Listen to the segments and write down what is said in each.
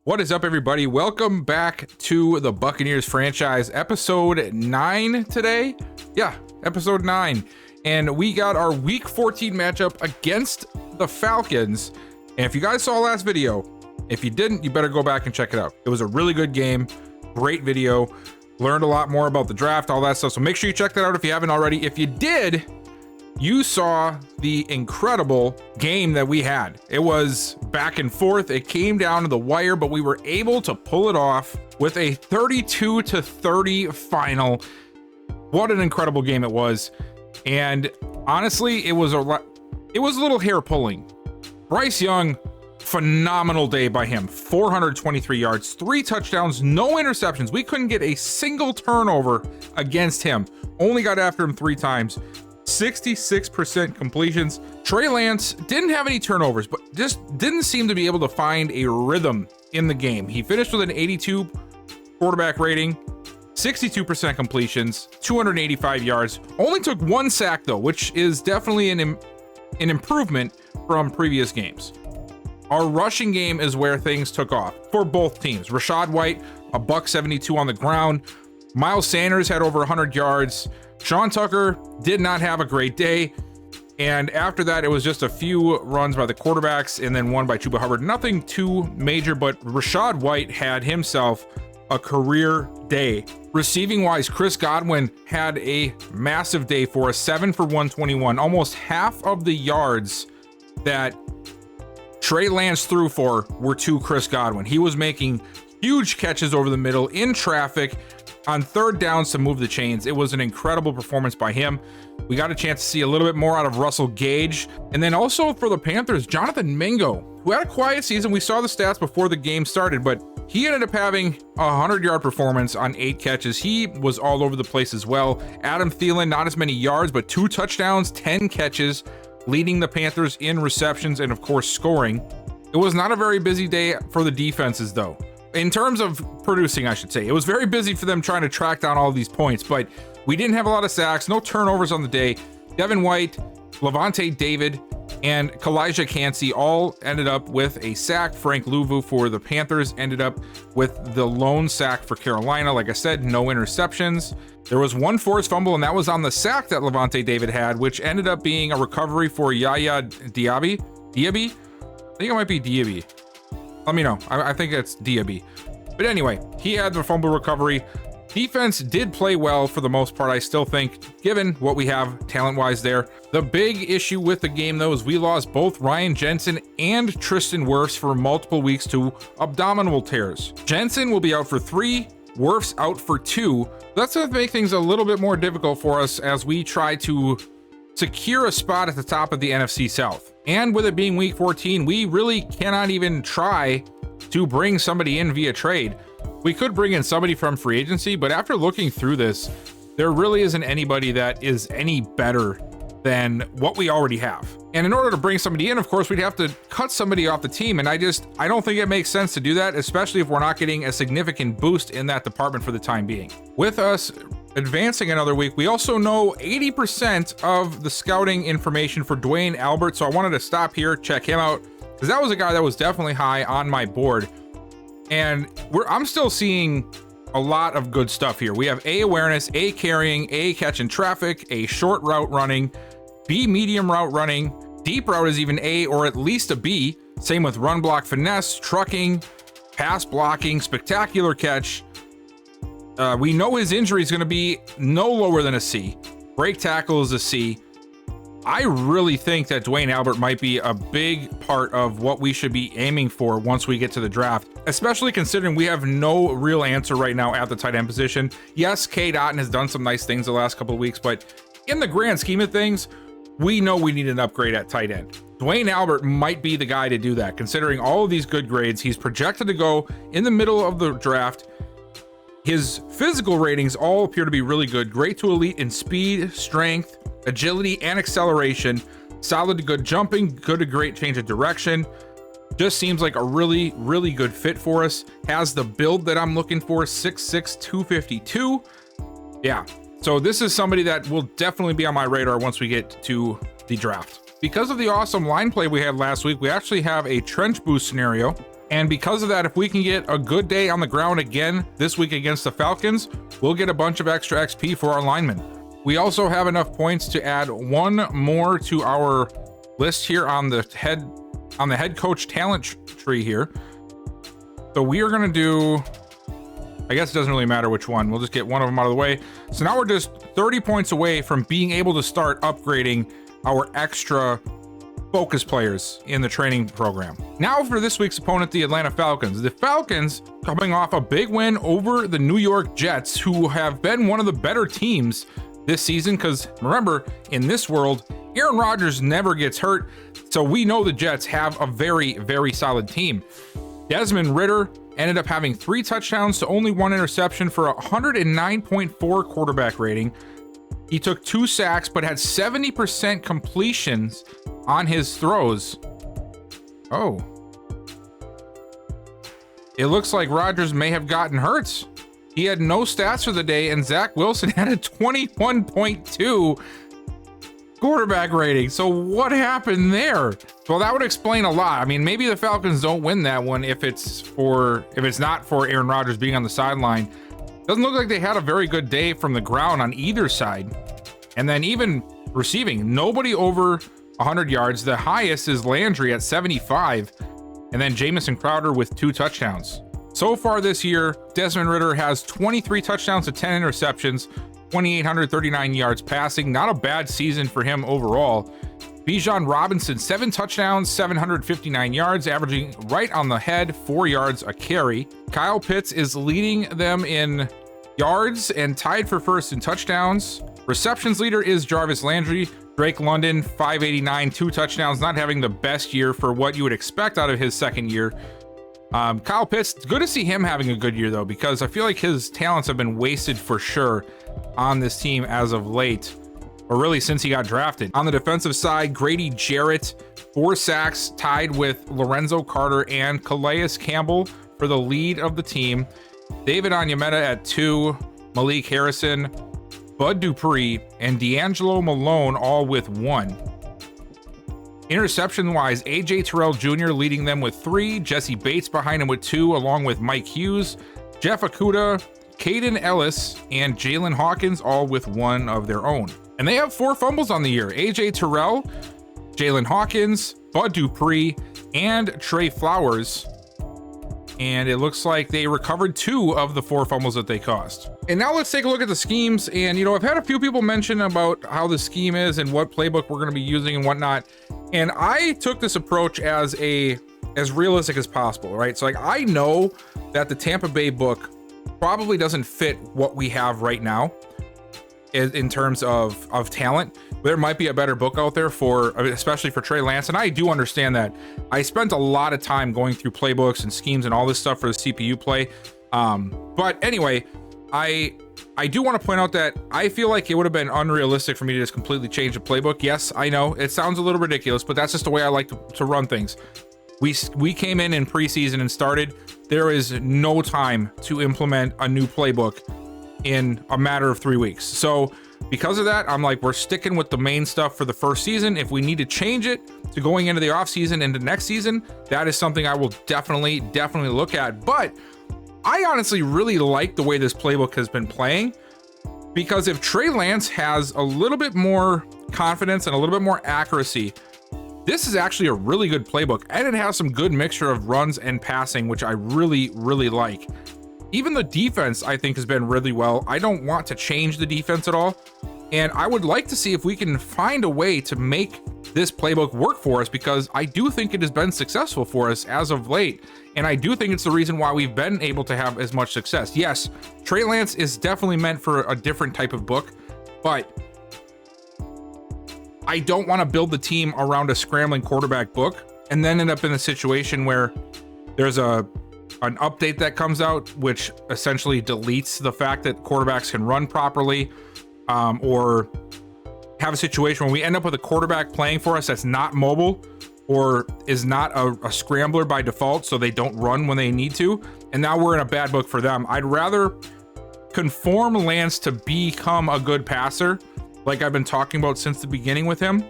What is up, everybody? Welcome back to the Buccaneers franchise, episode 9 today. Yeah, episode 9. And we got our week 14 matchup against the Falcons. And if you guys saw last video, if you didn't, you better go back and check it out. It was a really good game, great video, learned a lot more about the draft, all that stuff. So make sure you check that out if you haven't already. If you did, you saw the incredible game that we had. It was back and forth. It came down to the wire, but we were able to pull it off with a 32-30 final. What an incredible game it was. And honestly, it was a little hair pulling. Bryce Young, phenomenal day by him. 423 yards, 3 touchdowns, no interceptions. We couldn't get a single turnover against him. Only got after him 3 times. 66% completions. Trey Lance didn't have any turnovers, but just didn't seem to be able to find a rhythm in the game. He finished with an 82 quarterback rating, 62% completions, 285 yards. Only took 1 sack though, which is definitely an improvement from previous games. Our rushing game is where things took off for both teams. Rachaad White, a $172 on the ground. Miles Sanders had over 100 yards. Sean Tucker did not have a great day. And after that, it was just a few runs by the quarterbacks and then one by Chuba Hubbard. Nothing too major, but Rachaad White had himself a career day. Receiving wise, Chris Godwin had a massive day for us, 7 for 121. Almost half of the yards that Trey Lance threw for were to Chris Godwin. He was making huge catches over the middle in traffic on third downs to move the chains. It was an incredible performance by him. We got a chance to see a little bit more out of Russell Gage. And then also for the Panthers, Jonathan Mingo, who had a quiet season. We saw the stats before the game started, but he ended up having a 100-yard performance on 8 catches. He was all over the place as well. Adam Thielen, not as many yards, but 2 touchdowns, 10 catches, leading the Panthers in receptions and, of course, scoring. It was not a very busy day for the defenses, though. In terms of producing, I should say. It was very busy for them trying to track down all these points, but we didn't have a lot of sacks, no turnovers on the day. Devin White, Levante David, and Kalijah Cansey all ended up with a sack. Frank Louvu for the Panthers ended up with the lone sack for Carolina. Like I said, no interceptions. There was 1 forced fumble, and that was on the sack that Levante David had, which ended up being a recovery for Yaya Diaby? Diaby? I think it might be Diaby. Let me know. I think it's Diaby. But anyway, he had the fumble recovery. Defense did play well for the most part, I still think, given what we have talent-wise there. The big issue with the game, though, is we lost both Ryan Jensen and Tristan Wirfs for multiple weeks to abdominal tears. Jensen will be out for 3, Wirfs out for 2. That's going to make things a little bit more difficult for us as we try to secure a spot at the top of the NFC South. And with it being week 14, we really cannot even try to bring somebody in via trade. We could bring in somebody from free agency, but after looking through this, there really isn't anybody that is any better than what we already have. And in order to bring somebody in, of course, we'd have to cut somebody off the team. And I don't think it makes sense to do that, especially if we're not getting a significant boost in that department for the time being. With us advancing another week, we also know 80% of the scouting information for Dwayne Albert. So I wanted to stop here, check him out, because that was a guy that was definitely high on my board. And I'm still seeing a lot of good stuff here. We have A, awareness, A, carrying, A, catching traffic, A, short route running, B, medium route running, deep route is even A or at least a B. Same with run block finesse, trucking, pass blocking, spectacular catch. We know his injury is going to be no lower than a C. Break tackle is a C. I really think that Dwayne Albert might be a big part of what we should be aiming for once we get to the draft, especially considering we have no real answer right now at the tight end position. Yes, Cade Otton has done some nice things the last couple of weeks, but in the grand scheme of things, we know we need an upgrade at tight end. Dwayne Albert might be the guy to do that, considering all of these good grades. He's projected to go in the middle of the draft. His physical ratings all appear to be really good. Great to elite in speed, strength, agility, and acceleration. Solid to good jumping, good to great change of direction. Just seems like a really, really good fit for us. Has the build that I'm looking for, 6'6", 252. Yeah, so this is somebody that will definitely be on my radar once we get to the draft. Because of the awesome line play we had last week, we actually have a trench boost scenario. And because of that, if we can get a good day on the ground again this week against the Falcons, we'll get a bunch of extra XP for our linemen. We also have enough points to add one more to our list here on the head coach talent tree here. So we are going to do, I guess it doesn't really matter which one. We'll just get one of them out of the way. So now we're just 30 points away from being able to start upgrading our extra focus players in the training program. Now for this week's opponent, the Atlanta Falcons. The Falcons coming off a big win over the New York Jets, who have been one of the better teams this season, because remember, in this world, Aaron Rodgers never gets hurt, so we know the Jets have a very, very solid team. Desmond Ridder ended up having 3 touchdowns to only 1 interception for a 109.4 quarterback rating. He took 2 sacks, but had 70% completions on his throws. Oh. It looks like Rodgers may have gotten hurt. He had no stats for the day, and Zach Wilson had a 21.2 quarterback rating. So what happened there? Well, that would explain a lot. I mean, maybe the Falcons don't win that one if it's not for Aaron Rodgers being on the sideline. Doesn't look like they had a very good day from the ground on either side. And then even receiving, nobody over 100 yards. The highest is Landry at 75, and then Jamison Crowder with 2 touchdowns. So far this year, Desmond Ridder has 23 touchdowns to 10 interceptions, 2,839 yards passing. Not a bad season for him overall. Bijan Robinson, 7 touchdowns, 759 yards, averaging right on the head, 4 yards a carry. Kyle Pitts is leading them in yards and tied for first in touchdowns. Receptions leader is Jarvis Landry. Drake London, 589, 2 touchdowns, not having the best year for what you would expect out of his second year. Kyle Pitts, it's good to see him having a good year though, because I feel like his talents have been wasted for sure on this team as of late, or really since he got drafted. On the defensive side, Grady Jarrett, 4 sacks, tied with Lorenzo Carter and Calais Campbell for the lead of the team. David Onyemata at 2, Malik Harrison, Bud Dupree, and D'Angelo Malone all with 1. Interception-wise, A.J. Terrell Jr. leading them with 3, Jesse Bates behind him with 2, along with Mike Hughes, Jeff Okudah, Caden Ellis, and Jalen Hawkins all with 1 of their own. And they have 4 fumbles on the year. A.J. Terrell, Jalen Hawkins, Bud Dupree, and Trey Flowers. And it looks like they recovered 2 of the 4 fumbles that they caused. And now let's take a look at the schemes. And, I've had a few people mention about how the scheme is and what playbook we're going to be using and whatnot. And I took this approach as realistic as possible, right? So, I know that the Tampa Bay book probably doesn't fit what we have right now in terms of talent. There might be a better book out there especially for Trey Lance, and I do understand that. I spent a lot of time going through playbooks and schemes and all this stuff for the CPU play. But anyway, I do want to point out that I feel like it would have been unrealistic for me to just completely change the playbook. Yes, I know it sounds a little ridiculous, but that's just the way I like to run things. We came in preseason and started. There is no time to implement a new playbook in a matter of 3 weeks. So because of that, I'm like, we're sticking with the main stuff for the first season. If we need to change it to going into the off season, into next season, that is something I will definitely look at. But I honestly really like the way this playbook has been playing, because if Trey Lance has a little bit more confidence and a little bit more accuracy, this is actually a really good playbook, and it has some good mixture of runs and passing, which I really like. Even the defense, I think, has been really well. I don't want to change the defense at all, and I would like to see if we can find a way to make this playbook work for us, because I do think it has been successful for us as of late, and I do think it's the reason why we've been able to have as much success. Yes, Trey Lance is definitely meant for a different type of book, but I don't want to build the team around a scrambling quarterback book and then end up in a situation where there's an update that comes out which essentially deletes the fact that quarterbacks can run properly, or have a situation where we end up with a quarterback playing for us that's not mobile or is not a scrambler by default, so they don't run when they need to, and now we're in a bad book for them. I'd rather conform Lance to become a good passer, like I've been talking about since the beginning with him,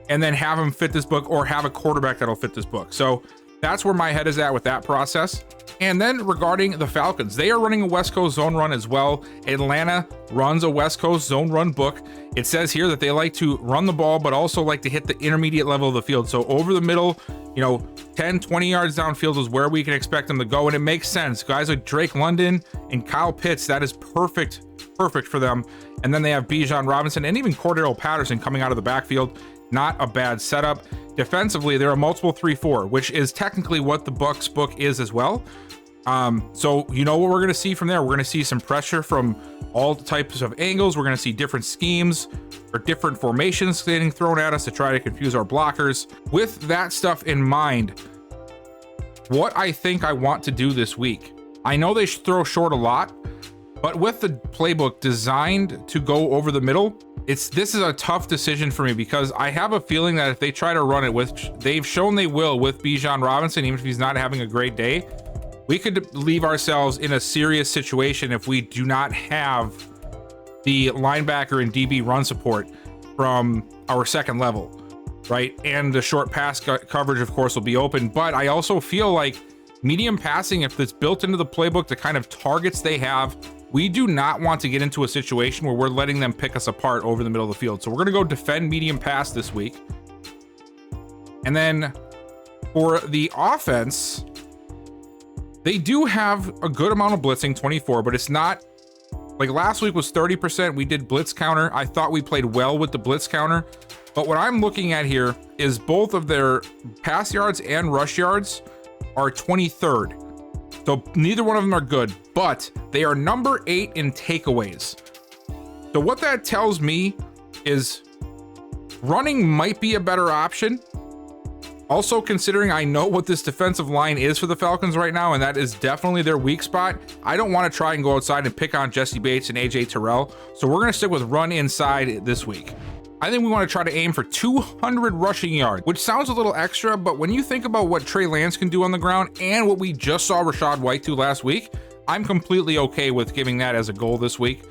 and then have him fit this book, or have a quarterback that'll fit this book. So That's where my head is at with that process. And then regarding the Falcons, they are running a West Coast zone run as well. Atlanta runs a West Coast zone run book. It says here that they like to run the ball, but also like to hit the intermediate level of the field. So over the middle, 10, 20 yards downfield is where we can expect them to go. And it makes sense. Guys like Drake London and Kyle Pitts, that is perfect for them. And then they have Bijan Robinson and even Cordero Patterson coming out of the backfield. Not a bad setup. Defensively, they're a multiple 3-4, which is technically what the Bucs book is as well. So you know what we're going to see from there? We're going to see some pressure from all types of angles. We're going to see different schemes or different formations getting thrown at us to try to confuse our blockers. With that stuff in mind, what I think I want to do this week, I know they throw short a lot, but with the playbook designed to go over the middle, this is a tough decision for me because I have a feeling that if they try to run it, which they've shown they will with Bijan Robinson, even if he's not having a great day, we could leave ourselves in a serious situation if we do not have the linebacker and DB run support from our second level, right? And the short pass coverage, of course, will be open. But I also feel like medium passing, if it's built into the playbook, the kind of targets they have, we do not want to get into a situation where we're letting them pick us apart over the middle of the field. So we're going to go defend medium pass this week. And then for the offense, they do have a good amount of blitzing, 24, but it's not like last week was 30%. We did blitz counter. I thought we played well with the blitz counter, but what I'm looking at here is both of their pass yards and rush yards are 23rd. So neither one of them are good, but they are number 8 in takeaways. So what that tells me is running might be a better option. Also, considering I know what this defensive line is for the Falcons right now, and that is definitely their weak spot, I don't want to try and go outside and pick on Jesse Bates and AJ Terrell. So we're going to stick with run inside this week. I think we want to try to aim for 200 rushing yards, which sounds a little extra, but when you think about what Trey Lance can do on the ground and what we just saw Rachaad White do last week, I'm completely okay with giving that as a goal this week.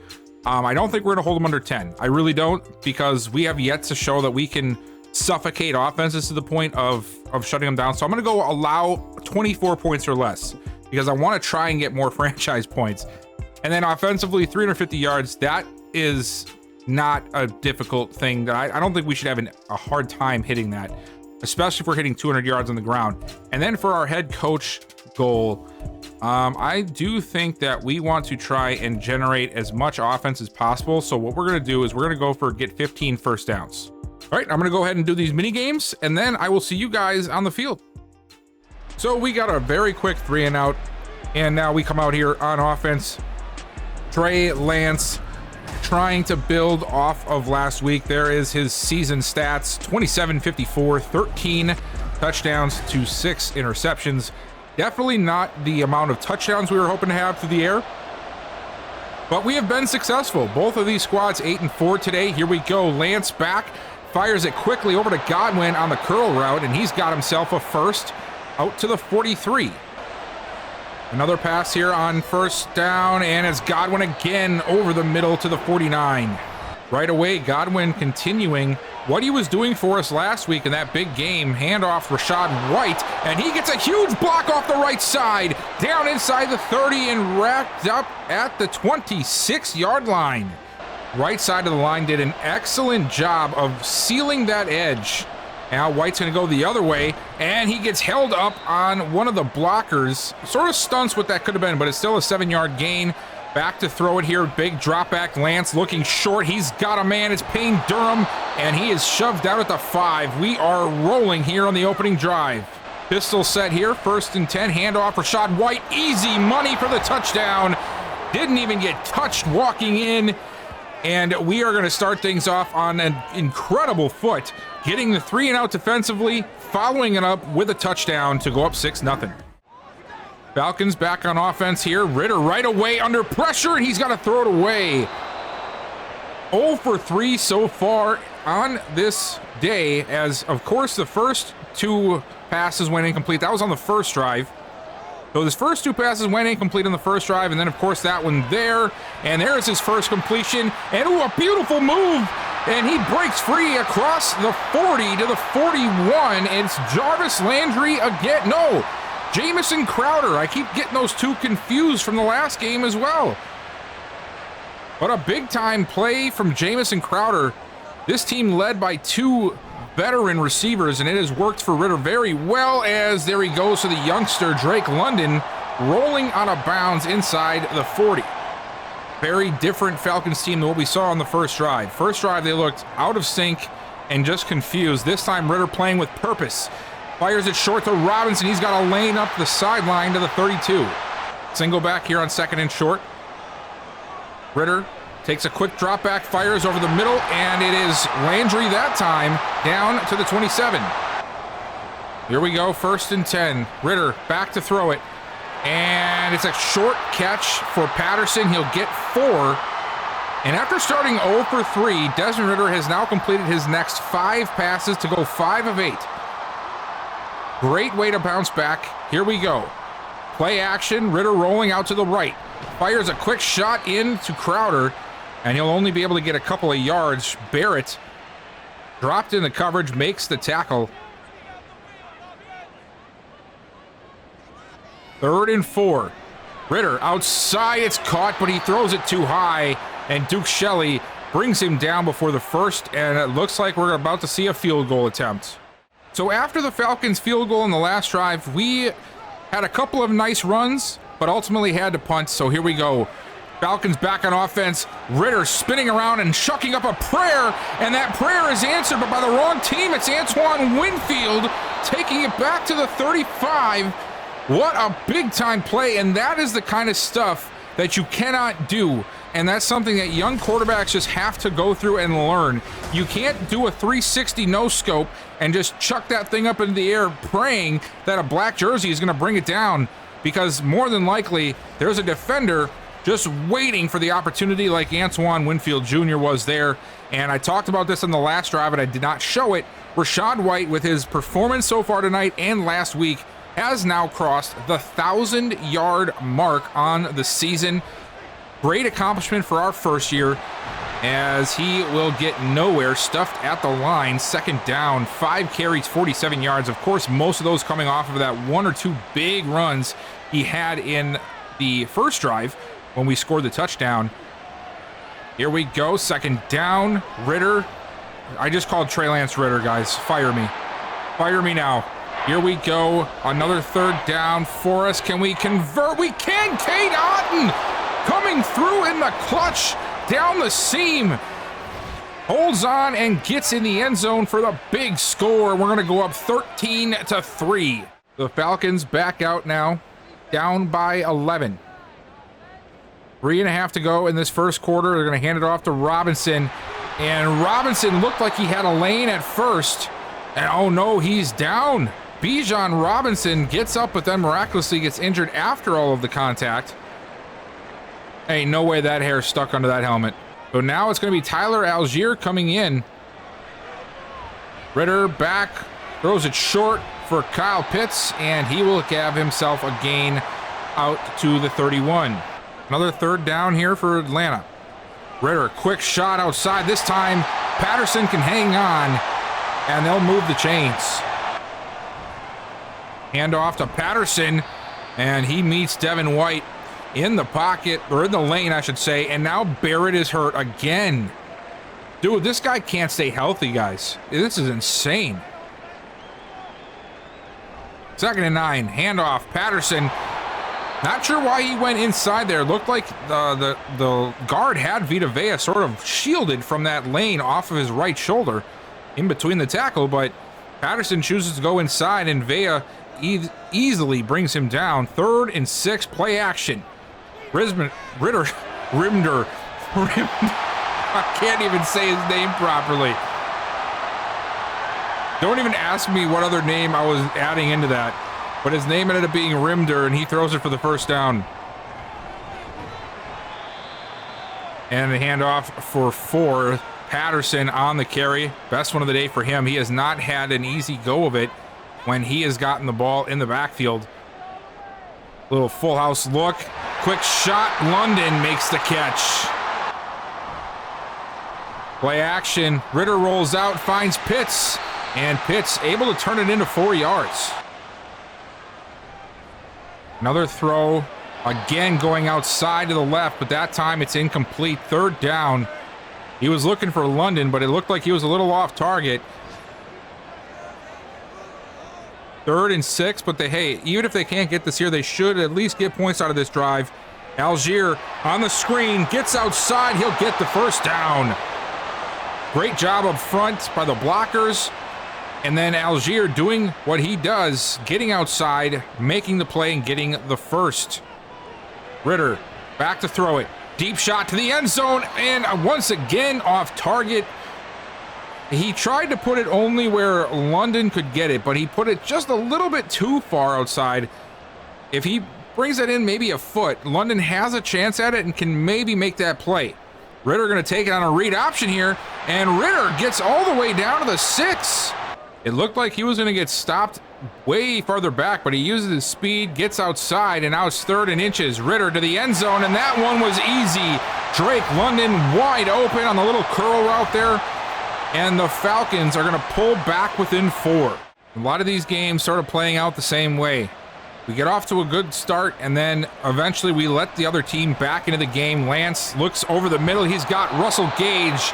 I don't think we're going to hold them under 10. I really don't, because we have yet to show that we can suffocate offenses to the point of shutting them down. So I'm going to go allow 24 points or less because I want to try and get more franchise points. And then offensively, 350 yards, that is not a difficult thing. That I don't think we should have a hard time hitting that, especially if we're hitting 200 yards on the ground. And then for our head coach goal, I do think that we want to try and generate as much offense as possible. So what we're going to do is we're going to go for get 15 first downs. All right, I'm going to go ahead and do these mini games, and then I will see you guys on the field. So we got a very quick 3-and-out, and now we come out here on offense. Trey Lance trying to build off of last week. There is his season stats: 27-54, 13 touchdowns to 6 interceptions. Definitely not the amount of touchdowns we were hoping to have through the air, but we have been successful. Both of these squads 8-4 today. Here we go. Lance back. Fires it quickly over to Godwin on the curl route, and he's got himself a first out to the 43. Another pass here on first down, and it's Godwin again over the middle to the 49. Right away, Godwin continuing what he was doing for us last week in that big game. Handoff Rachaad White, and he gets a huge block off the right side, down inside the 30 and wrapped up at the 26-yard line. Right side of the line did an excellent job of sealing that edge. Now White's going to go the other way, and he gets held up on one of the blockers. Sort of stunts what that could have been, but it's still a 7-yard gain. Back to throw it here. Big drop back. Lance looking short. He's got a man. It's Payne Durham, and he is shoved out at the 5. We are rolling here on the opening drive. Pistol set here. 1st and 10. Handoff Rachaad White. Easy money for the touchdown. Didn't even get touched walking in. And we are going to start things off on an incredible foot, getting the 3-and-out defensively, following it up with a touchdown to go up 6-0. Falcons back on offense here. Ritter right away under pressure, and he's got to throw it away. 0 for 3 so far on this day, as, of course, the first 2 passes went incomplete. That was on the first drive. So his first 2 passes went incomplete on the first drive, and then, of course, that one there. And there's his first completion. And, ooh, a beautiful move and he breaks free across the 40 to the 41. It's Jarvis Landry again. No, Jamison Crowder. I keep getting those two confused from the last game as well. But a big-time play from Jamison Crowder. This team led by two veteran receivers, and it has worked for Ridder very well, as there he goes to the youngster Drake London, rolling out of bounds inside the 40. Very different Falcons team than what we saw on the first drive. First drive, they looked out of sync and just confused. This time, Ridder playing with purpose. Fires it short to Robinson. He's got a lane up the sideline to the 32. Single back here on second and short. Ridder takes a quick drop back, fires over the middle, and it is Landry that time down to the 27. Here we go, 1st and 10. Ridder back to throw it. And it's a short catch for Patterson. He'll get 4. And after starting 0 for 3, Desmond Ridder has now completed his next 5 passes to go 5 of 8. Great way to bounce back. Here we go. Play action, Ridder rolling out to the right. Fires a quick shot in to Crowder, and he'll only be able to get a couple of yards. Barrett dropped in the coverage, makes the tackle. 3rd and 4. Ridder outside, it's caught, but he throws it too high, and Duke Shelley brings him down before the first, and it looks like we're about to see a field goal attempt. So after the Falcons field goal in the last drive, we had a couple of nice runs, but ultimately had to punt, so here we go. Falcons back on offense. Ridder spinning around and shucking up a prayer, and that prayer is answered, but by the wrong team. It's Antoine Winfield taking it back to the 35. What a big-time play, and that is the kind of stuff that you cannot do, and that's something that young quarterbacks just have to go through and learn. You can't do a 360 no-scope and just chuck that thing up into the air praying that a black jersey is going to bring it down, because more than likely there's a defender just waiting for the opportunity like Antoine Winfield Jr. was there. And I talked about this on the last drive, and I did not show it. Rachaad White, with his performance so far tonight and last week, has now crossed the 1,000-yard mark on the season. Great accomplishment for our first year, as he will get nowhere, stuffed at the line. 2nd down, 5 carries, 47 yards. Of course, most of those coming off of that 1 or 2 big runs he had in the first drive when we scored the touchdown. Here we go, 2nd down. Ridder. I just called Trey Lance Ridder, guys. Fire me. Fire me now. Here we go. Another 3rd down for us. Can we convert? We can. Cade Otton coming through in the clutch down the seam. Holds on and gets in the end zone for the big score. We're going to go up 13-3. The Falcons back out now, down by 11. 3.5 to go in this first quarter. They're going to hand it off to Robinson. And Robinson looked like he had a lane at first. And oh no, he's down. Bijan Robinson gets up, but then miraculously gets injured after all of the contact. Ain't no way that hair stuck under that helmet. So now it's going to be Tyler Algier coming in. Ridder back, throws it short for Kyle Pitts, and he will have himself a gain out to the 31. Another 3rd down here for Atlanta. Ridder, quick shot outside. This time, Patterson can hang on, and they'll move the chains. Hand off to Patterson, and he meets Devin White in the pocket, or in the lane, I should say, and now Barrett is hurt again. Dude, this guy can't stay healthy, guys. This is insane. 2nd and 9, handoff, Patterson. Not sure why he went inside there. Looked like the guard had Vita Vea sort of shielded from that lane off of his right shoulder in between the tackle, but Patterson chooses to go inside, and Vea easily brings him down. 3rd and 6, play action. Rimder. I can't even say his name properly. Don't even ask me what other name I was adding into that. But his name ended up being Rimder, and he throws it for the 1st down. And the handoff for 4. Patterson on the carry. Best one of the day for him. He has not had an easy go of it when he has gotten the ball in the backfield. Little full house look. Quick shot. London makes the catch. Play action. Ritter rolls out, finds Pitts, and Pitts able to turn it into 4 yards. Another throw, again going outside to the left, but that time it's incomplete. Third down. He was looking for London, but it looked like he was a little off target. 3rd and 6, but hey, even if they can't get this here, they should at least get points out of this drive. Algier on the screen, gets outside, he'll get the first down. Great job up front by the blockers. And then Algier doing what he does, getting outside, making the play, and getting the first. Ritter back to throw it. Deep shot to the end zone, and once again off target. He tried to put it only where London could get it, but he put it just a little bit too far outside. If he brings it in maybe a foot, London has a chance at it and can maybe make that play. Ritter going to take it on a read option here, and Ritter gets all the way down to the 6. It looked like he was going to get stopped way farther back, but he uses his speed, gets outside, and now it's 3rd and inches. Ritter to the end zone, and that one was easy. Drake London wide open on the little curl route there, and the Falcons are going to pull back within 4. A lot of these games sort of playing out the same way. We get off to a good start, and then eventually we let the other team back into the game. Lance looks over the middle. He's got Russell Gage,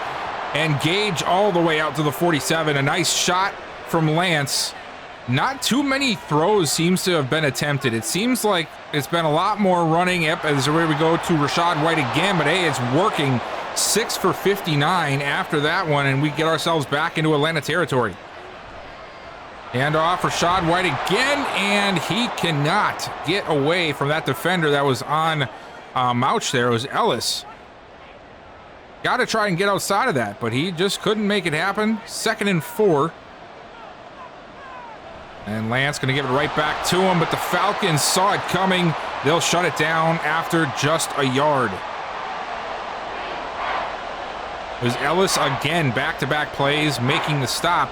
and Gage all the way out to the 47. A nice shot from Lance. Not too many throws seems to have been attempted. It seems like it's been a lot more running as we go to Rachaad White again, but hey, it's working. 6 for 59 after that one, and we get ourselves back into Atlanta territory. Hand off Rachaad White again, and he cannot get away from that defender that was on Mouch there. It was Ellis. Got to try and get outside of that, but he just couldn't make it happen. 2nd and 4. And Lance going to give it right back to him, but the Falcons saw it coming. They'll shut it down after just a yard. It was Ellis again, back-to-back plays, making the stop.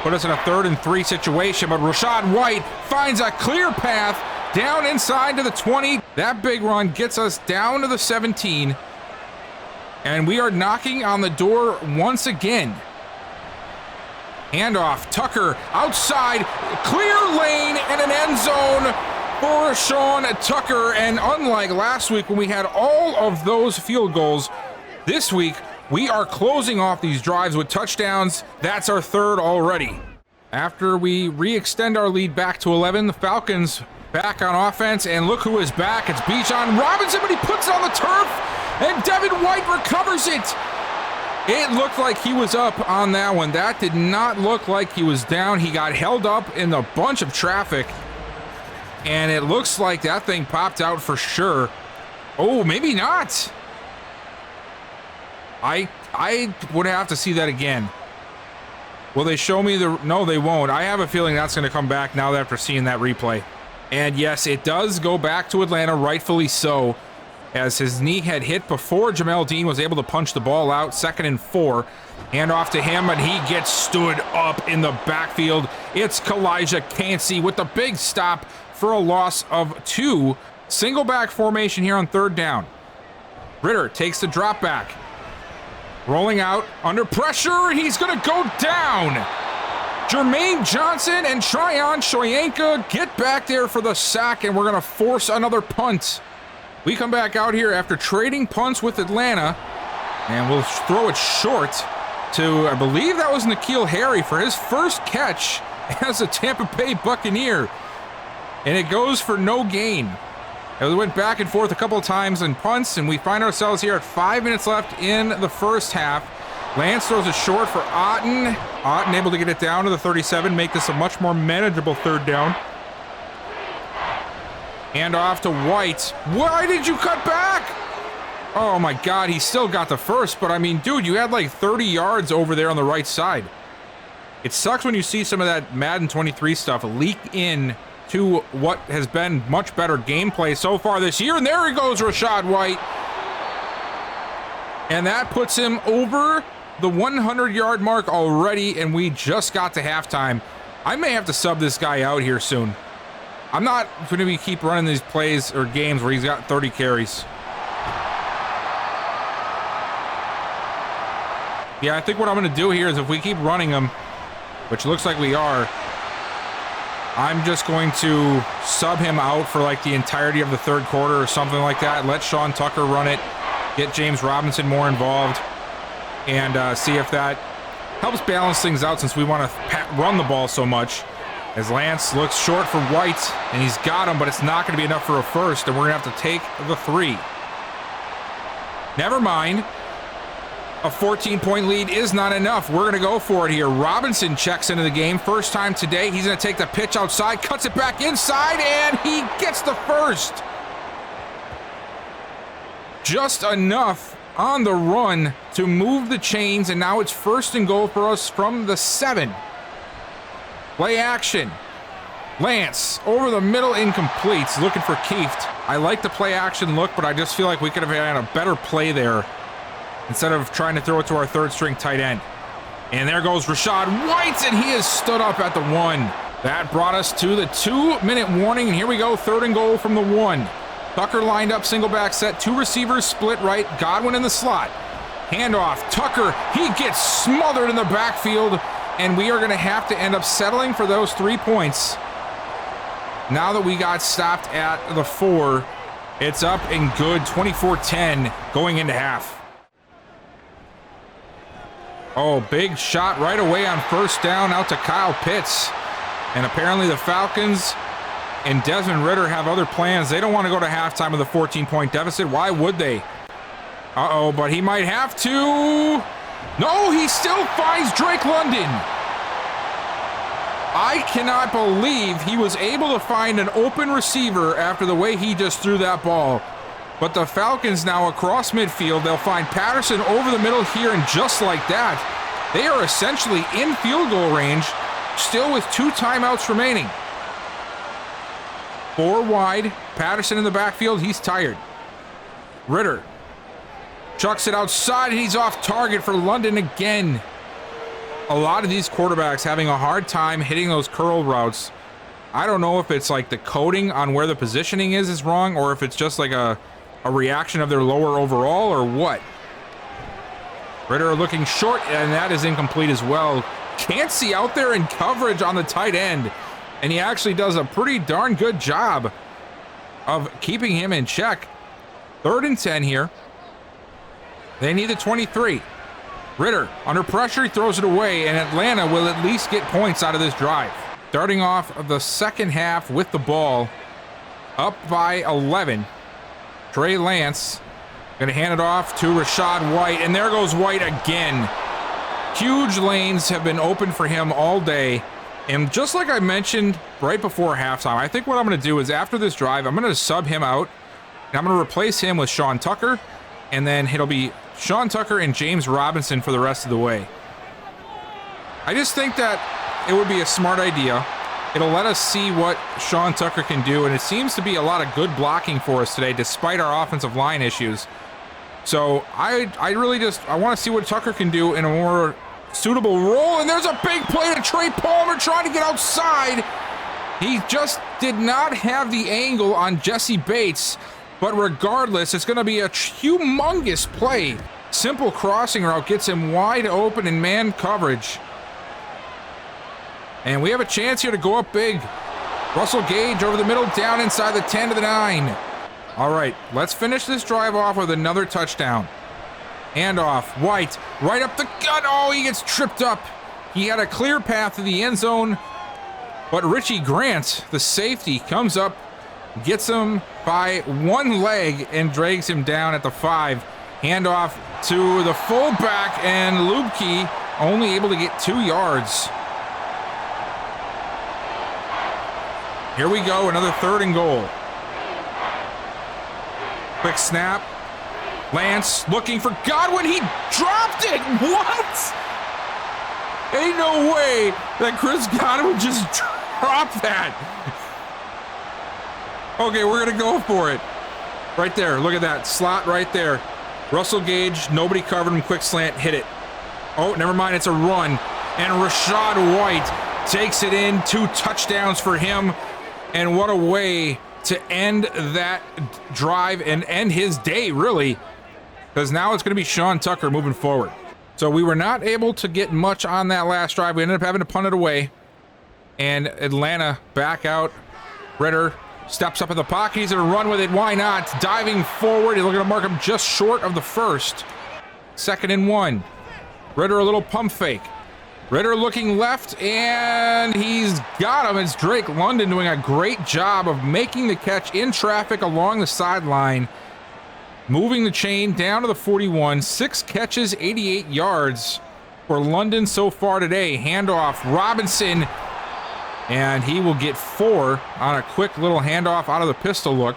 Put us in a 3rd and 3 situation, but Rachaad White finds a clear path down inside to the 20. That big run gets us down to the 17. And we are knocking on the door once again. Handoff, Tucker outside, clear lane and an end zone for Sean Tucker. And unlike last week when we had all of those field goals, this week we are closing off these drives with touchdowns. That's our 3rd already. After we re-extend our lead back to 11, the Falcons back on offense, and look who is back. It's Bijan Robinson, but he puts it on the turf, and Devin White recovers it. It looked like he was up on that one. That did not look like he was down. He got held up in a bunch of traffic, and it looks like that thing popped out for sure. Oh, maybe not. I would have to see that again. Will they show me the... No, they won't. I have a feeling that's going to come back now after seeing that replay. And yes, it does go back to Atlanta, rightfully so, as his knee had hit before Jamel Dean was able to punch the ball out. 2nd and 4. Hand off to him, and he gets stood up in the backfield. It's Kalijah Cansey with the big stop for a loss of 2. Single back formation here on 3rd down. Ritter takes the drop back. Rolling out, under pressure, he's going to go down. Jermaine Johnson and Tryon Shoyinka get back there for the sack, and we're going to force another punt. We come back out here after trading punts with Atlanta, and we'll throw it short to, I believe that was N'Keal Harry for his first catch as a Tampa Bay Buccaneer. And it goes for no gain. And we went back and forth a couple of times in punts, and we find ourselves here at 5 minutes left in the first half. Lance throws it short for Otten. Otten able to get it down to the 37, make this a much more manageable 3rd down. Hand off to White. Why did you cut back? Oh my God, he still got the first, but I mean, dude, you had like 30 yards over there on the right side. It sucks when you see some of that Madden 23 stuff leak in to what has been much better gameplay so far this year. And there he goes, Rachaad White. And that puts him over the 100-yard mark already, and we just got to halftime. I may have to sub this guy out here soon. I'm not going to keep running these plays or games where he's got 30 carries. Yeah, I think what I'm going to do here is if we keep running him, which looks like we are, I'm just going to sub him out for like the entirety of the third quarter or something like that. Let Sean Tucker run it, get James Robinson more involved, and see if that helps balance things out since we want to run the ball so much. As Lance looks short for White, and he's got him, but it's not going to be enough for a first, and we're going to have to take the 3. Never mind. A 14-point lead is not enough. We're going to go for it here. Robinson checks into the game. First time today. He's going to take the pitch outside, cuts it back inside, and he gets the first. Just enough on the run to move the chains, and now it's 1st and goal for us from the 7. Play action. Lance over the middle, incomplete. Looking for Kieft. I like the play action look, but I just feel like we could have had a better play there instead of trying to throw it to our 3rd string tight end. And there goes Rachaad White, and he has stood up at the 1. That brought us to the 2-minute warning, and here we go, 3rd and goal from the 1. Tucker lined up, single back set, 2 receivers split right, Godwin in the slot. Handoff, Tucker, he gets smothered in the backfield, and we are going to have to end up settling for those 3 points. Now that we got stopped at the 4, it's up and good, 24-10 going into half. Oh, big shot right away on 1st down out to Kyle Pitts. And apparently the Falcons and Desmond Ridder have other plans. They don't want to go to halftime with a 14-point deficit. Why would they? Uh-oh, but he might have to. No, he still finds Drake London. I cannot believe he was able to find an open receiver after the way he just threw that ball. But the Falcons now across midfield, they'll find Patterson over the middle here, and just like that, they are essentially in field goal range, still with 2 timeouts remaining. 4 wide, Patterson in the backfield, he's tired. Ridder chucks it outside, and he's off target for London again. A lot of these quarterbacks having a hard time hitting those curl routes. I don't know if it's like the coding on where the positioning is wrong, or if it's just like a reaction of their lower overall, or what. Ridder looking short, and that is incomplete as well. Can't see out there in coverage on the tight end, and he actually does a pretty darn good job of keeping him in check. 3rd and 10 here. They need the 23. Ridder under pressure, he throws it away, and Atlanta will at least get points out of this drive. Starting off the 2nd half with the ball, up by 11. Trey Lance going to hand it off to Rachaad White, and there goes White again. Huge lanes have been open for him all day, and just like I mentioned right before halftime, I think what I'm going to do is after this drive, I'm going to sub him out, and I'm going to replace him with Sean Tucker, and then it'll be Sean Tucker and James Robinson for the rest of the way. I just think that it would be a smart idea. It'll let us see what Sean Tucker can do, and it seems to be a lot of good blocking for us today, despite our offensive line issues. So I want to see what Tucker can do in a more suitable role, and there's a big play to Trey Palmer trying to get outside. He just did not have the angle on Jesse Bates, but regardless, it's going to be a humongous play. Simple crossing route gets him wide open in man coverage. And we have a chance here to go up big. Russell Gage over the middle, down inside the 10 to the 9. All right, let's finish this drive off with another touchdown. Handoff, White, right up the gut. Oh, he gets tripped up. He had a clear path to the end zone, but Richie Grant, the safety, comes up, gets him by 1 leg, and drags him down at the 5. Handoff to the fullback, and Lubke only able to get 2 yards. Here we go, another 3rd and goal. Quick snap. Lance looking for Godwin. He dropped it. What? Ain't no way that Chris Godwin just dropped that. Okay, we're going to go for it. Right there. Look at that. Slot right there. Russell Gage, nobody covered him. Quick slant, hit it. Oh, never mind. It's a run. And Rachaad White takes it in. 2 touchdowns for him. And what a way to end that drive and end his day, really. Because now it's going to be Sean Tucker moving forward. So we were not able to get much on that last drive. We ended up having to punt it away. And Atlanta back out. Ritter steps up in the pocket. He's going to run with it. Why not? Diving forward. He's going to mark him just short of the first. 2nd and 1. Ritter a little pump fake. Ritter looking left, and he's got him. It's Drake London doing a great job of making the catch in traffic along the sideline. Moving the chain down to the 41. 6 catches, 88 yards for London so far today. Handoff, Robinson. And he will get 4 on a quick little handoff out of the pistol look.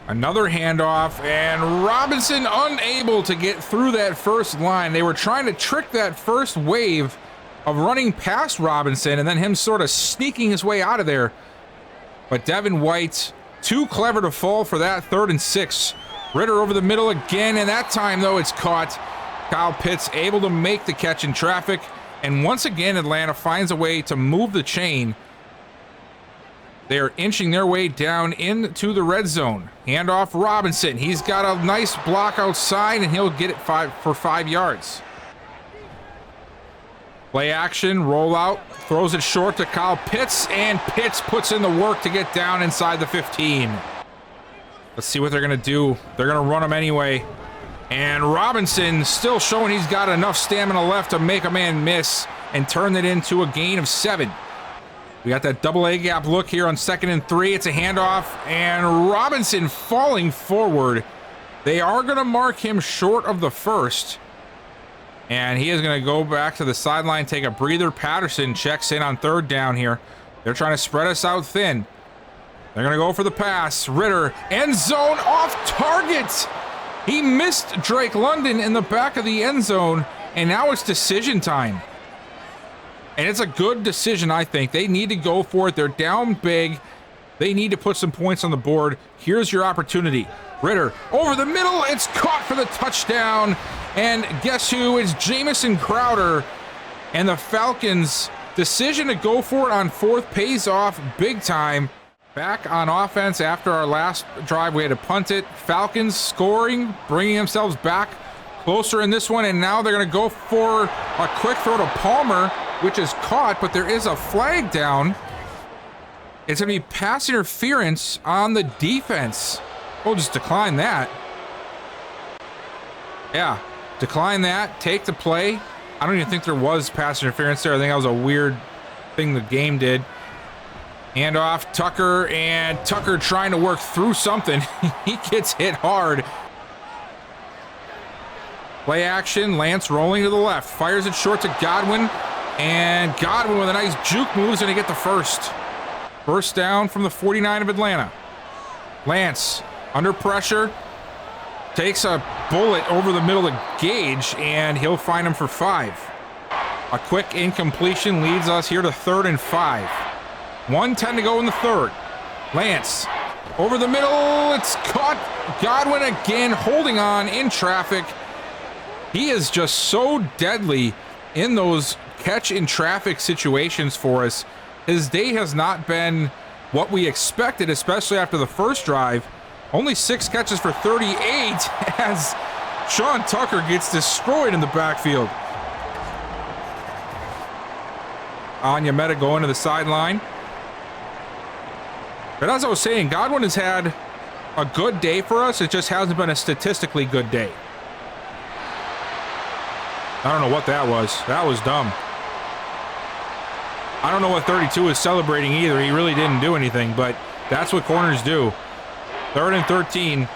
Another handoff, and Robinson unable to get through that first line. They were trying to trick that first wave of running past Robinson and then him sort of sneaking his way out of there. But Devin White, too clever to fall for that 3rd and 6. Ritter over the middle again, and that time, though, it's caught. Kyle Pitts able to make the catch in traffic. And once again, Atlanta finds a way to move the chain. They're inching their way down into the red zone. Handoff Robinson. He's got a nice block outside, and he'll get it for 5 yards. Play action, rollout, throws it short to Kyle Pitts, and Pitts puts in the work to get down inside the 15. Let's see what they're going to do. They're going to run him anyway. And Robinson still showing he's got enough stamina left to make a man miss and turn it into a gain of 7. We got that double A gap look here on 2nd and 3. It's a handoff, and Robinson falling forward. They are going to mark him short of the first. And he is going to go back to the sideline, take a breather. Patterson checks in on 3rd down here. They're trying to spread us out thin. They're going to go for the pass. Ritter, end zone, off target. He missed Drake London in the back of the end zone, and now it's decision time. And it's a good decision, I think. They need to go for it. They're down big. They need to put some points on the board. Here's your opportunity. Ritter over the middle. It's caught for the touchdown. And guess who? It's Jamison Crowder. And the Falcons' decision to go for it on 4th pays off big time. Back on offense after our last drive. We had to punt it. Falcons scoring, bringing themselves back closer in this one. And now they're going to go for a quick throw to Palmer, which is caught, but there is a flag down. It's going to be pass interference on the defense. We'll just decline that. Yeah, decline that. Take the play. I don't even think there was pass interference there. I think that was a weird thing the game did. Handoff, Tucker, and Tucker trying to work through something. He gets hit hard. Play action, Lance rolling to the left. Fires it short to Godwin. And Godwin with a nice juke move is going to get the first. First down from the 49 of Atlanta. Lance under pressure. Takes a bullet over the middle of Gage, and he'll find him for 5. A quick incompletion leads us here to 3rd and 5. 1:10 to go in the 3rd. Lance over the middle. It's caught. Godwin again holding on in traffic. He is just so deadly in those catch in traffic situations for us. His day has not been what we expected, especially after the first drive. Only 6 catches for 38 as Sean Tucker gets destroyed in the backfield. Onyemeta going to the sideline. But as I was saying, Godwin has had a good day for us. It just hasn't been a statistically good day. I don't know what that was. That was dumb. I don't know what 32 is celebrating either. He really didn't do anything, but that's what corners do. 3rd and 13.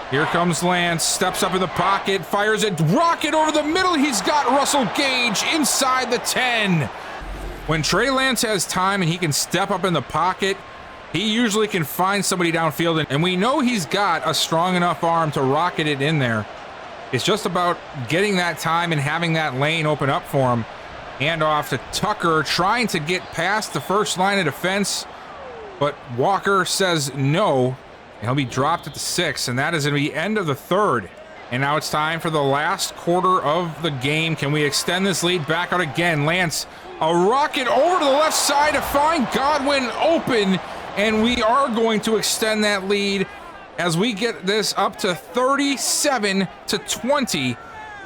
Here comes Lance. Steps up in the pocket. Fires a rocket over the middle. He's got Russell Gage inside the 10. When Trey Lance has time and he can step up in the pocket, he usually can find somebody downfield, and we know he's got a strong enough arm to rocket it in there. It's just about getting that time and having that lane open up for him. Handoff to Tucker, trying to get past the first line of defense, but Walker says no, and he'll be dropped at the 6, and that is going to be end of the 3rd. And now it's time for the last quarter of the game. Can we extend this lead back out again? Lance, a rocket over to the left side to find Godwin open, and we are going to extend that lead as we get this up to 37-20.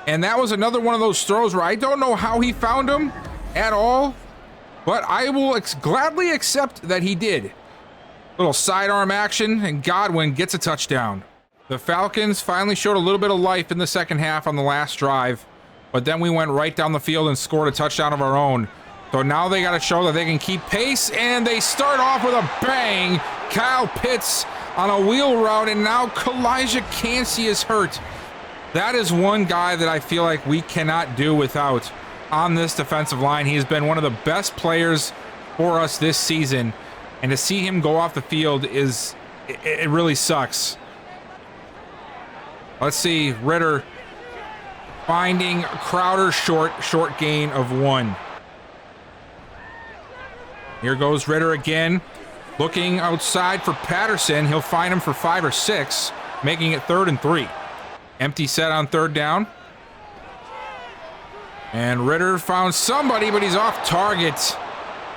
And that was another one of those throws where I don't know how he found him at all, but I will gladly accept that he did. Little sidearm action, and Godwin gets a touchdown. The Falcons finally showed a little bit of life in the second half on the last drive, but then we went right down the field and scored a touchdown of our own. So now they got to show that they can keep pace, and they start off with a bang. Kyle Pitts on a wheel route, and now Kalijah Cansey is hurt. That is one guy that I feel like we cannot do without on this defensive line. He has been one of the best players for us this season, and to see him go off the field it really sucks. Let's see, Ritter finding Crowder short gain of 1. Here goes Ritter again, looking outside for Patterson. He'll find him for 5 or 6, making it 3rd and 3. Empty set on 3rd down. And Ritter found somebody, but he's off target.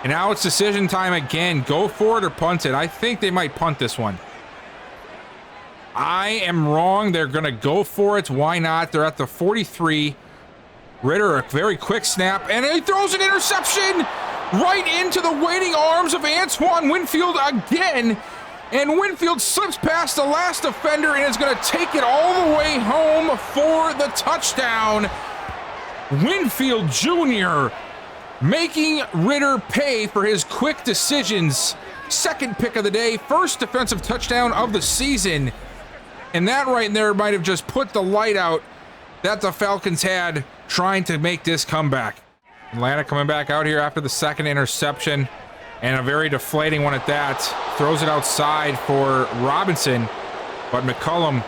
And now it's decision time again. Go for it or punt it. I think they might punt this one. I am wrong. They're going to go for it. Why not? They're at the 43. Ritter, a very quick snap, and he throws an interception right into the waiting arms of Antoine Winfield again. And Winfield slips past the last defender and is going to take it all the way home for the touchdown. Winfield Jr. making Ritter pay for his quick decisions. 2nd pick of the day, 1st defensive touchdown of the season. And that right there might have just put the light out that the Falcons had trying to make this comeback. Atlanta coming back out here after the 2nd interception, and a very deflating one at that. Throws it outside for Robinson, but McCollum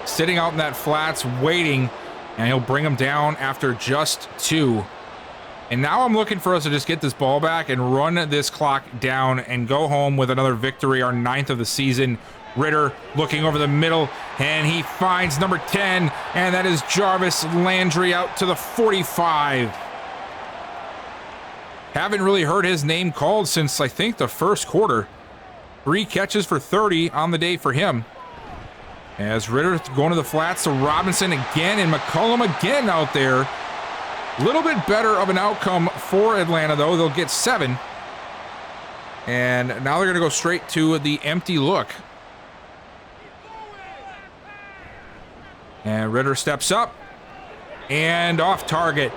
sitting out in that flats waiting, and he'll bring him down after just 2. And now I'm looking for us to just get this ball back and run this clock down and go home with another victory, our 9th of the season. Ritter looking over the middle, and he finds number 10, and that is Jarvis Landry out to the 45. Haven't really heard his name called since I think the 1st quarter. 3 catches for 30 on the day for him. As Ritter going to the flats to Robinson again, and McCollum again out there. A little bit better of an outcome for Atlanta, though. They'll get 7. And now they're going to go straight to the empty look. And Ritter steps up and off target.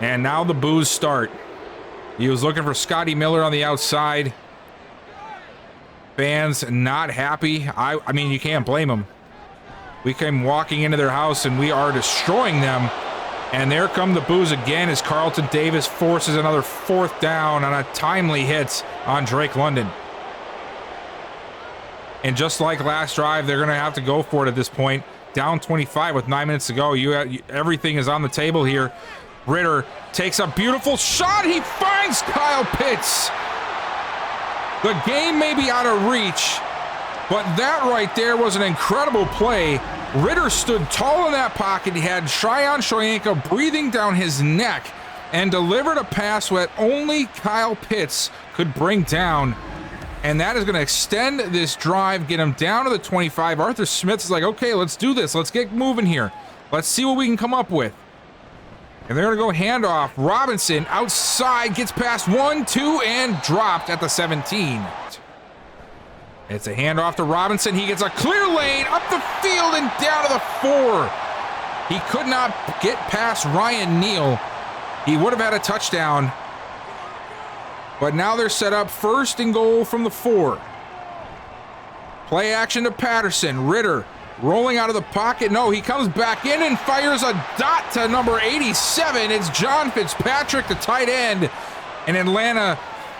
And now the boos start. He was looking for Scotty Miller on the outside. Fans not happy. I mean, you can't blame them. We came walking into their house and we are destroying them. And there come the boos again as Carlton Davis forces another 4th down on a timely hit on Drake London. And just like last drive, they're going to have to go for it at this point. Down 25 with 9 minutes to go. Everything is on the table here. Ritter takes a beautiful shot. He finds Kyle Pitts. The game may be out of reach, but that right there was an incredible play. Ritter stood tall in that pocket. He had Tryon Shoyinka breathing down his neck and delivered a pass that only Kyle Pitts could bring down. And that is going to extend this drive, get him down to the 25. Arthur Smith is like, okay, let's do this. Let's get moving here. Let's see what we can come up with. And they're going to go handoff. Robinson outside, gets past 1, 2, and dropped at the 17. It's a handoff to Robinson. He gets a clear lane up the field and down to the 4. He could not get past Ryan Neal. He would have had a touchdown. But now they're set up 1st and goal from the 4. Play action to Patterson. Ritter rolling out of the pocket. No, he comes back in and fires a dot to number 87. It's John Fitzpatrick, the tight end. And Atlanta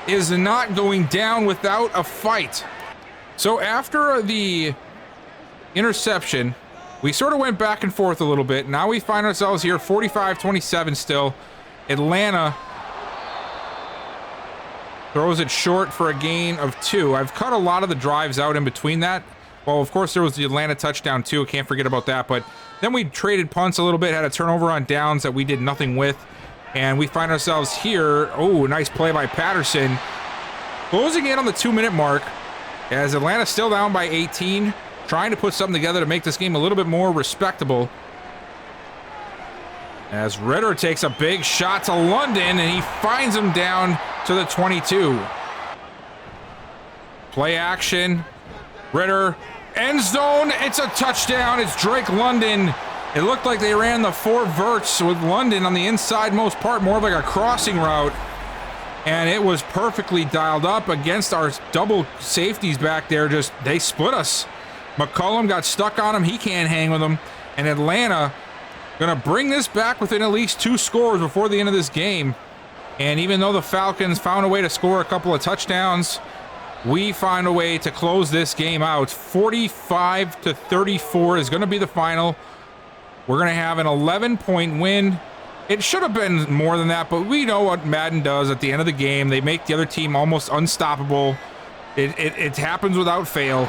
is not going down without a fight. So after the interception, we sort of went back and forth a little bit. Now we find ourselves here 45-27 still. Atlanta throws it short for a gain of 2. I've cut a lot of the drives out in between that. Well, of course, there was the Atlanta touchdown, too. Can't forget about that. But then we traded punts a little bit, had a turnover on downs that we did nothing with. And we find ourselves here. Oh, nice play by Patterson. Closing in on the 2-minute mark as Atlanta's still down by 18. Trying to put something together to make this game a little bit more respectable. As Ritter takes a big shot to London, and he finds him down to the 22. Play action. Ritter, end zone. It's a touchdown. It's Drake London. It looked like they ran the 4 verts with London on the inside most part, more of like a crossing route. And it was perfectly dialed up against our double safeties back there. Just, they split us. McCollum got stuck on him. He can't hang with him. And Atlanta gonna bring this back within at least 2 scores before the end of this game. And even though the Falcons found a way to score a couple of touchdowns, we find a way to close this game out. 45-34 is gonna be the final. We're gonna have an 11-point win. It should have been more than that, but we know what Madden does at the end of the game. They make the other team almost unstoppable. It happens without fail.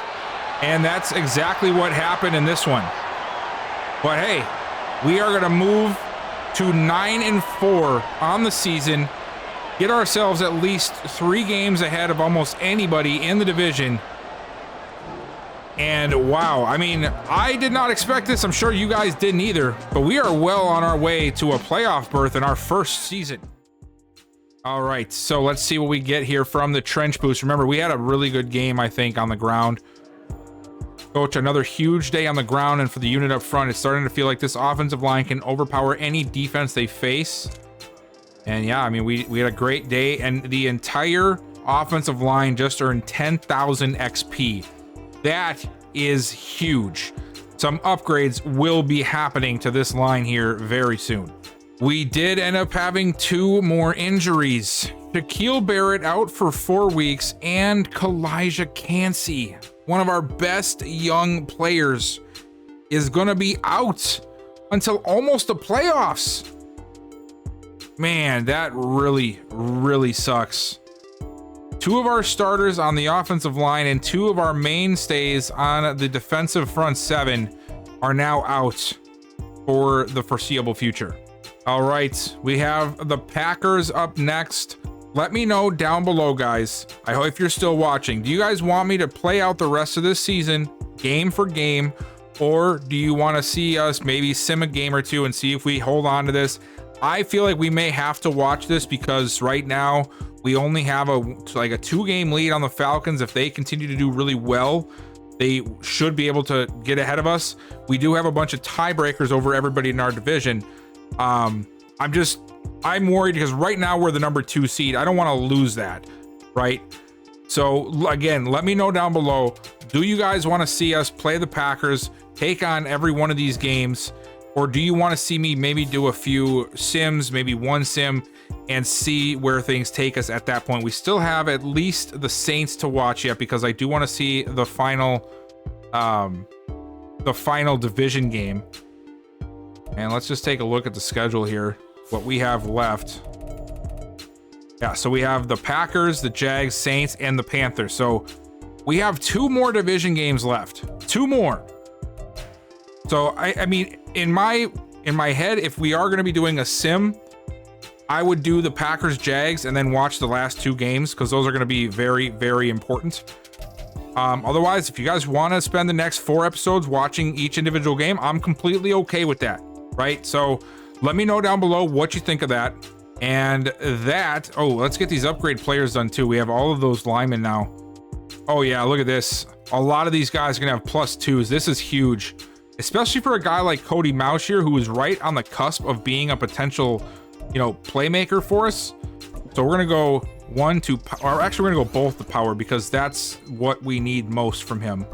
And that's exactly what happened in this one. But hey, we are going to move to 9-4 on the season, get ourselves at least 3 games ahead of almost anybody in the division. And wow, I mean, I did not expect this. I'm sure you guys didn't either, but we are well on our way to a playoff berth in our first season. All right, so let's see what we get here from the trench boost. Remember, we had a really good game, I think, on the ground. Coach, another huge day on the ground, and for the unit up front, it's starting to feel like this offensive line can overpower any defense they face. And yeah, I mean, we had a great day, and the entire offensive line just earned 10,000 XP. That is huge. Some upgrades will be happening to this line here very soon. We did end up having 2 more injuries. Shaquille Barrett out for 4 weeks, and Kalijah Cansey, one of our best young players, is gonna be out until almost the playoffs. Man, that really, really sucks. 2 of our starters on the offensive line and 2 of our mainstays on the defensive front 7 are now out for the foreseeable future. All right, we have the Packers up next. Let me know down below, guys. I hope if you're still watching, do you guys want me to play out the rest of this season game for game, or do you want to see us maybe sim a game or 2 and see if we hold on to this? I feel like we may have to watch this because right now we only have a 2-game lead on the Falcons. If they continue to do really well, they should be able to get ahead of us. We do have a bunch of tiebreakers over everybody in our division. I'm worried because right now we're the number 2 seed. I don't want to lose that, right? So again, let me know down below. Do you guys want to see us play the Packers, take on every one of these games? Or do you want to see me maybe do a few sims, maybe 1 sim, and see where things take us at that point? We still have at least the Saints to watch yet because I do want to see the final division game. And let's just take a look at the schedule here, what we have left. Yeah, so we have the Packers, the Jags, Saints, and the Panthers. So we have 2 more division games left. 2 more. So I mean, in my head, if we are going to be doing a sim, I would do the Packers Jags and then watch the last 2 games because those are going to be very, very important. Otherwise, if you guys want to spend the next 4 episodes watching each individual game, I'm completely okay with that, right? So let me know down below what you think of that. And that, oh, let's get these upgrade players done too. We have all of those linemen now. Oh yeah, look at this. A lot of these guys are going to have +2s. This is huge, especially for a guy like Cody Moushier, who is right on the cusp of being a potential, playmaker for us. So we're going to go 1 to, or actually we're going to go both to power because that's what we need most from him.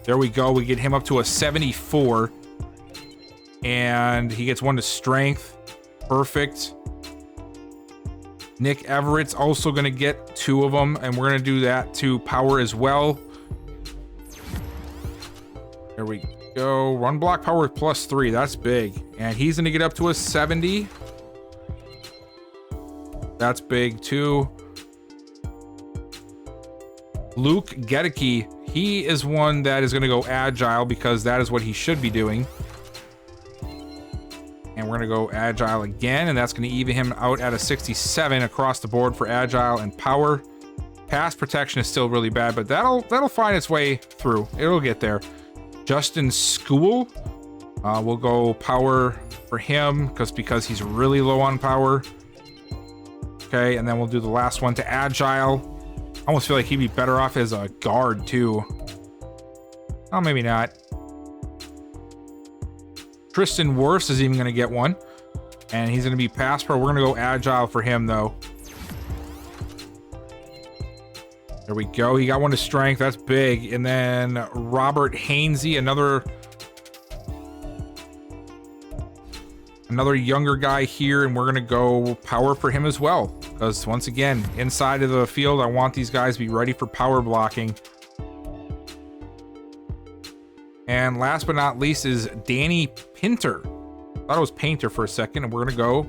There we go. We get him up to a 74 and he gets 1 to strength. Perfect. Nick Everett's also going to get 2 of them, and we're going to do that to power as well. There we go. Run block power +3. That's big. And he's going to get up to a 70. That's big too. Luke Gedeke, he is one that is going to go agile because that is what he should be doing. And we're going to go agile again, and that's going to even him out at a 67 across the board for agile and power. Pass protection is still really bad, but that'll find its way through. It'll get there. Justin School, we'll go power for him because he's really low on power. Okay, and then we'll do the last one to agile. I almost feel like he'd be better off as a guard too. Oh, maybe not. Tristan Wirfs is even going to get one. And he's going to be pass pro. We're going to go agile for him, though. There we go. He got one to strength. That's big. And then Robert Hainsey, another younger guy here. And we're going to go power for him as well. Because once again, inside of the field, I want these guys to be ready for power blocking. And last but not least is Danny Pinter. Thought it was Painter for a second, and we're gonna go,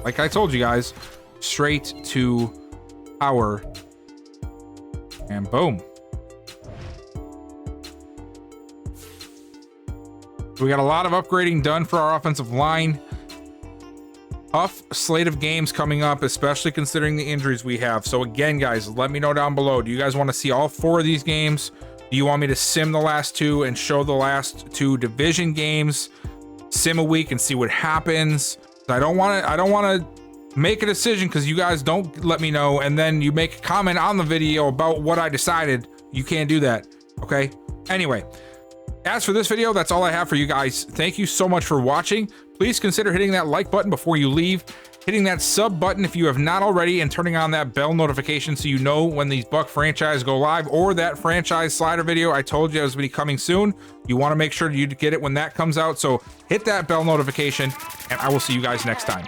like I told you guys, straight to power. And boom. We got a lot of upgrading done for our offensive line. Tough slate of games coming up, especially considering the injuries we have. So again, guys, let me know down below. Do you guys want to see all 4 of these games? Do you want me to sim the last 2 and show the last 2 division games? Sim a week and see what happens. I don't want to make a decision because you guys don't let me know, and then you make a comment on the video about what I decided. You can't do that. Okay. Anyway, as for this video, that's all I have for you guys. Thank you so much for watching. Please consider hitting that like button before you leave, hitting that sub button if you have not already, and turning on that bell notification so you know when these Buck franchise go live, or that franchise slider video I told you is going to be coming soon. You want to make sure you get it when that comes out. So hit that bell notification, and I will see you guys next time.